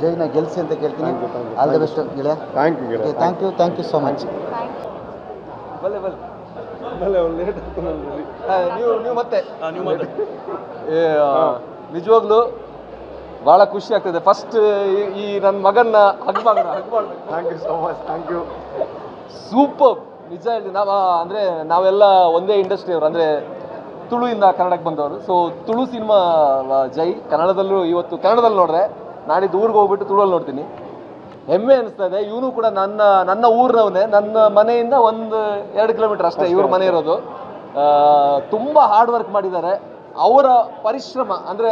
ಜೈನ ಗೆಲ್ಸಿ ಅಂತ ಕೇಳ್ತೀನಿ. ಆಲ್ ದ ಬೆಸ್ಟ್ ಗೆಳೆಯ. Thank you so much. ನೀವು ಮತ್ತೆ ನಿಜವಾಗ್ಲೂ ಭಾಳ ಖುಷಿ ಆಗ್ತದೆ. ಫಸ್ಟ್ ಈ ನನ್ನ ಮಗನ್ನ ಹಗ್ ಮಾಡಬೇಕು. Thank you so much. Thank you. Super. ನಿಜ ಹೇಳ್ತೀನಿ, ಅಂದರೆ ನಾವೆಲ್ಲ ಒಂದೇ ಇಂಡಸ್ಟ್ರಿಯವರು, ಅಂದರೆ ತುಳುಯಿಂದ ಕನ್ನಡಕ್ಕೆ ಬಂದವರು. ಸೊ ತುಳು ಸಿನಿಮಾ ಜೈ ಕನ್ನಡದಲ್ಲೂ ಇವತ್ತು ಕನ್ನಡದಲ್ಲಿ ನೋಡಿದ್ರೆ ನಾಡಿದ್ದು ಊರಿಗೆ ಹೋಗ್ಬಿಟ್ಟು ತುಳುವಲ್ಲಿ ನೋಡ್ತೀನಿ. ಹೆಮ್ಮೆ ಅನಿಸ್ತಾ ಇದೆ. ಇವನು ಕೂಡ ನನ್ನ ಊರಿನವನೇ. ನನ್ನ ಮನೆಯಿಂದ 1-2 ಕಿಲೋಮೀಟರ್ ಅಷ್ಟೇ ಇವ್ರ ಮನೆ ಇರೋದು. ತುಂಬ ಹಾರ್ಡ್ ವರ್ಕ್ ಮಾಡಿದ್ದಾರೆ. ಅವರ ಪರಿಶ್ರಮ ಅಂದರೆ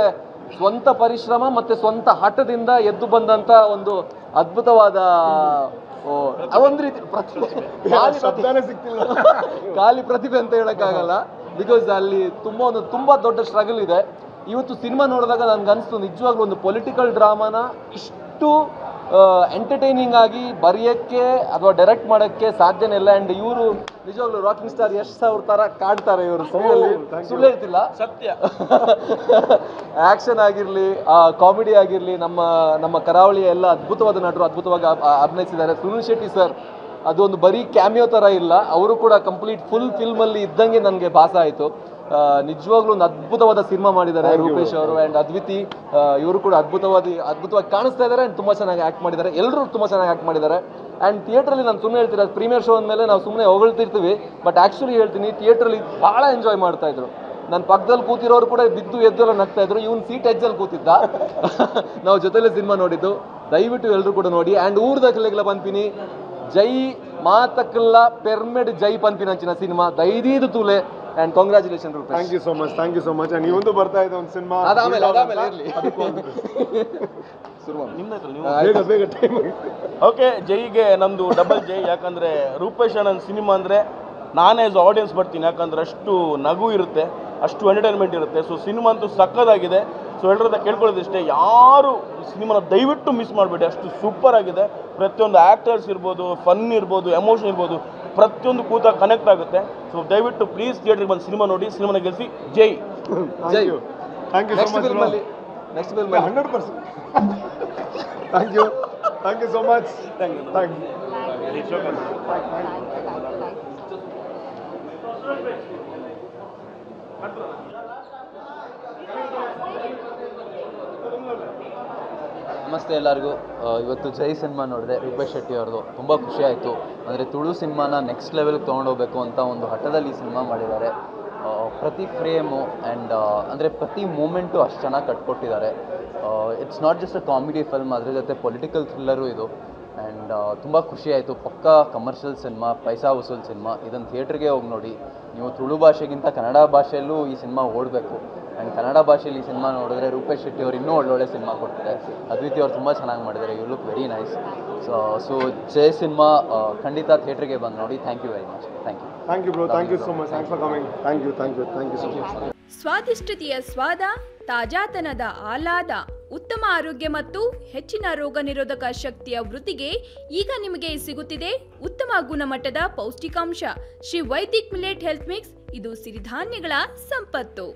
ಸ್ವಂತ ಪರಿಶ್ರಮ ಮತ್ತು ಸ್ವಂತ ಹಠದಿಂದ ಎದ್ದು ಬಂದಂಥ ಒಂದು ಅದ್ಭುತವಾದ ಒಂದು ರೀತಿ ಖಾಲಿ ಪ್ರತಿಭೆ ಅಂತ ಹೇಳೋಕ್ಕಾಗಲ್ಲ. ಬಿಕಾಸ್ ಅಲ್ಲಿ ತುಂಬ ದೊಡ್ಡ ಸ್ಟ್ರಗಲ್ ಇದೆ. ಇವತ್ತು ಸಿನಿಮಾ ನೋಡಿದಾಗ ನನಗೆ ಅನಿಸ್ತು ನಿಜವಾಗ್ಲೂ ಒಂದು ಪೊಲಿಟಿಕಲ್ ಡ್ರಾಮಾನ ಇಷ್ಟು ಎಂಟರ್ಟೈನಿಂಗ್ ಆಗಿ ಬರೆಯೋಕ್ಕೆ ಅಥವಾ ಡೈರೆಕ್ಟ್ ಮಾಡೋಕ್ಕೆ ಸಾಧ್ಯನೇ ಇಲ್ಲ. ಆ್ಯಂಡ್ ಇವರು ನಿಜವಾಗ್ಲೂ ರಾಕಿಂಗ್ ಸ್ಟಾರ್ ಯಶ್ ಅವ್ರ ಥರ ಕಾಡ್ತಾರೆ ಇವರು. ಸುಳ್ಳು ಹೇಳ್ತಿಲ್ಲ, ಸತ್ಯ. ಆ್ಯಕ್ಷನ್ ಆಗಿರಲಿ, ಕಾಮಿಡಿ ಆಗಿರಲಿ, ನಮ್ಮ ಕರಾವಳಿಯ ಎಲ್ಲ ಅದ್ಭುತವಾದ ನಟರು ಅದ್ಭುತವಾಗಿ ಅಭಿನಯಿಸಿದ್ದಾರೆ. ಸುನಿಲ್ ಶೆಟ್ಟಿ ಸರ್ ಅದೊಂದು ಬರೀ ಕ್ಯಾಮಿಯೋ ಥರ ಇಲ್ಲ, ಅವರು ಕೂಡ ಕಂಪ್ಲೀಟ್ ಫುಲ್ ಫಿಲ್ಮಲ್ಲಿ ಇದ್ದಂಗೆ ನನಗೆ ಭಾಸ ಆಯಿತು. ನಿಜವಾಗ್ಲೂ ಒಂದು ಅದ್ಭುತವಾದ ಸಿನಿಮಾ ಮಾಡಿದ್ದಾರೆ ರೂಪೇಶ್ ಅವರು. ಆ್ಯಂಡ್ ಅದ್ವಿತಿ ಇವರು ಕೂಡ ಅದ್ಭುತವಾಗಿ ಕಾಣಿಸ್ತಾ ಇದ್ದಾರೆ. ಆ್ಯಂಡ್ ತುಂಬ ಚೆನ್ನಾಗಿ ಆ್ಯಕ್ಟ್ ಮಾಡಿದ್ದಾರೆ. ಎಲ್ಲರೂ ತುಂಬ ಚೆನ್ನಾಗಿ ಆ್ಯಕ್ಟ್ ಮಾಡಿದ್ದಾರೆ. ಆ್ಯಂಡ್ ಥಿಯೇಟ್ರಲ್ಲಿ ನಾನು ಸುಮ್ಮನೆ ಹೇಳ್ತೀನಿ, ಅದು ಪ್ರೀಮಿಯರ್ ಶೋ ಅಂದಮೇಲೆ ನಾವು ಸುಮ್ಮನೆ ಹೊಗಳ್ತಿರ್ತೀವಿ. ಬಟ್ ಆ್ಯಕ್ಚುಲಿ ಹೇಳ್ತೀನಿ, ಥಿಯೇಟ್ರಲ್ಲಿ ಭಾಳ ಎಂಜಾಯ್ ಮಾಡ್ತಾಯಿದ್ರು. ನನ್ನ ಪಕ್ಕದಲ್ಲಿ ಕೂತಿರೋರು ಕೂಡ ಬಿದ್ದು ಎದ್ದು ಎಲ್ಲ ನಗ್ತಾಯಿದ್ರು. ಇವ್ನು ಸೀಟ್ ಎಜ್ಜಲ್ಲಿ ಕೂತಿದ್ದ. ನಾವು ಜೊತೆಲೇ ಸಿನಿಮಾ ನೋಡಿದ್ದು. ದಯವಿಟ್ಟು ಎಲ್ಲರೂ ಕೂಡ ನೋಡಿ. ಆ್ಯಂಡ್ ಊರ್ದಕ್ಲೆಗ್ಲ ಪನ್ಪಿನಿ ಜೈ ಮಾತಕ್ಕಲ್ಲ ಪೆರ್ಮೆಡ್ ಜೈ ಪನ್ಪಿನಂಚಿನ ಸಿನಿಮಾ ದೈದೀದು ತೂಲೆ. And congratulation Rupesh. Thank you so much. ನೀವೊಂದು ಬರ್ತಾ ಇದೆ ಒಂದು ಸಿನಿಮಾ, ಅದಾಮೇಲೆ ಇರಲಿ. ಓಕೆ, ಜೈಗೆ ನಮ್ಮದು ಡಬಲ್ ಜೈ. ಯಾಕಂದರೆ ರೂಪೇಶ್ ಅಣ್ಣನ ಸಿನಿಮಾ ಅಂದರೆ ನಾನೇ ಆಸ್ ಆಡಿಯನ್ಸ್ ಬರ್ತೀನಿ. ಯಾಕಂದರೆ ಅಷ್ಟು ನಗು ಇರುತ್ತೆ, ಅಷ್ಟು ಎಂಟರ್ಟೈನ್ಮೆಂಟ್ ಇರುತ್ತೆ. ಸೊ ಸಿನಿಮಾ ಅಂತೂ ಸಕ್ಕದಾಗಿದೆ. ಸೊ ಎಲ್ಲರದ ಕೇಳ್ಕೊಳ್ಳೋದಿಷ್ಟೇ, ಯಾರು ಸಿನಿಮಾನ ದಯವಿಟ್ಟು ಮಿಸ್ ಮಾಡಬೇಡಿ. ಅಷ್ಟು ಸೂಪರ್ ಆಗಿದೆ. ಪ್ರತಿಯೊಂದು ಆ್ಯಕ್ಟರ್ಸ್ ಇರ್ಬೋದು, ಫನ್ ಇರ್ಬೋದು, ಎಮೋಷನ್ ಇರ್ಬೋದು, ಪ್ರತಿಯೊಂದು ಕೂತಾಗ ಕನೆಕ್ಟ್ ಆಗುತ್ತೆ. ಸೊ ದಯವಿಟ್ಟು ಪ್ಲೀಸ್ ಥಿಯೇಟ್ರಿಗೆ ಬಂದು ಸಿನಿಮಾ ನೋಡಿ, ಸಿನಿಮಾನ ಗೆಲ್ಲಿಸಿ. ಜೈ ಜೈ. Thank you so much. Next film 100%. Thank you so much. Thank you. ನಮಸ್ತೆ ಎಲ್ಲರಿಗೂ. ಇವತ್ತು ಜೈ ಸಿನಿಮಾ ನೋಡಿದೆ, ರೂಪೇಶ್ ಶೆಟ್ಟಿ ಅವ್ರದ್ದು. ತುಂಬ ಖುಷಿ ಆಯಿತು. ಅಂದರೆ ತುಳು ಸಿನಿಮಾನ ನೆಕ್ಸ್ಟ್ ಲೆವೆಲ್ಗೆ ತೊಗೊಂಡೋಗ್ಬೇಕು ಅಂತ ಒಂದು ಹಠದಲ್ಲಿ ಈ ಸಿನಿಮಾ ಮಾಡಿದ್ದಾರೆ. ಪ್ರತಿ ಫ್ರೇಮು ಆ್ಯಂಡ್ ಅಂದರೆ ಪ್ರತಿ ಮೂಮೆಂಟು ಅಷ್ಟು ಚೆನ್ನಾಗಿ ಕಟ್ಕೊಟ್ಟಿದ್ದಾರೆ. It's not just a comedy film, ಅದ್ರ ಜೊತೆ ಪೊಲಿಟಿಕಲ್ ಥ್ರಿಲ್ಲರು ಇದು. ಆ್ಯಂಡ್ ತುಂಬ ಖುಷಿ ಆಯಿತು. ಪಕ್ಕಾ ಕಮರ್ಷಿಯಲ್ ಸಿನಿಮಾ, ಪೈಸಾ ವಸೂಲ್ ಸಿನಿಮಾ. ಇದನ್ನು ಥಿಯೇಟ್ರಿಗೆ ಹೋಗಿ ನೋಡಿ. ನೀವು ತುಳು ಭಾಷೆಗಿಂತ ಕನ್ನಡ ಭಾಷೆಯಲ್ಲೂ ಈ ಸಿನಿಮಾ ಓಡಬೇಕು. ಆ್ಯಂಡ್ ಕನ್ನಡ ಭಾಷೆಯಲ್ಲಿ ಈ ಸಿನಿಮಾ ನೋಡಿದ್ರೆ ರೂಪೇಶ್ ಶೆಟ್ಟಿ ಅವರು ಇನ್ನೂ ಒಳ್ಳೊಳ್ಳೆ ಸಿನಿಮಾ ಕೊಡ್ತಾರೆ. ಅದ್ವಿತಿ ಅವ್ರು ತುಂಬ ಚೆನ್ನಾಗಿ ಮಾಡಿದ್ದಾರೆ. You look very nice. So Jai cinema ಖಂಡಿತ ಥಿಯೇಟ್ರಿಗೆ ಬಂದು ನೋಡಿ. Thank you very much. Thank you bro. Thank you so much. Thanks for coming. Thank you so much. ಸ್ವಾದಿಷ್ಟತೆಯ ಸ್ವಾದ, ತಾಜಾತನದ ಆಹ್ಲಾದ, ಉತ್ತಮ ಆರೋಗ್ಯ ಮತ್ತು ಹೆಚ್ಚಿನ ರೋಗ ನಿರೋಧಕ ಶಕ್ತಿಯ ವೃದ್ಧಿಗೆ ಈಗ ನಿಮಗೆ ಸಿಗುತ್ತಿದೆ ಉತ್ತಮ ಗುಣಮಟ್ಟದ ಪೌಷ್ಟಿಕಾಂಶ. Shri Vaidik millet health mix. ಇದು ಸಿರಿಧಾನ್ಯಗಳ ಸಂಪತ್ತು.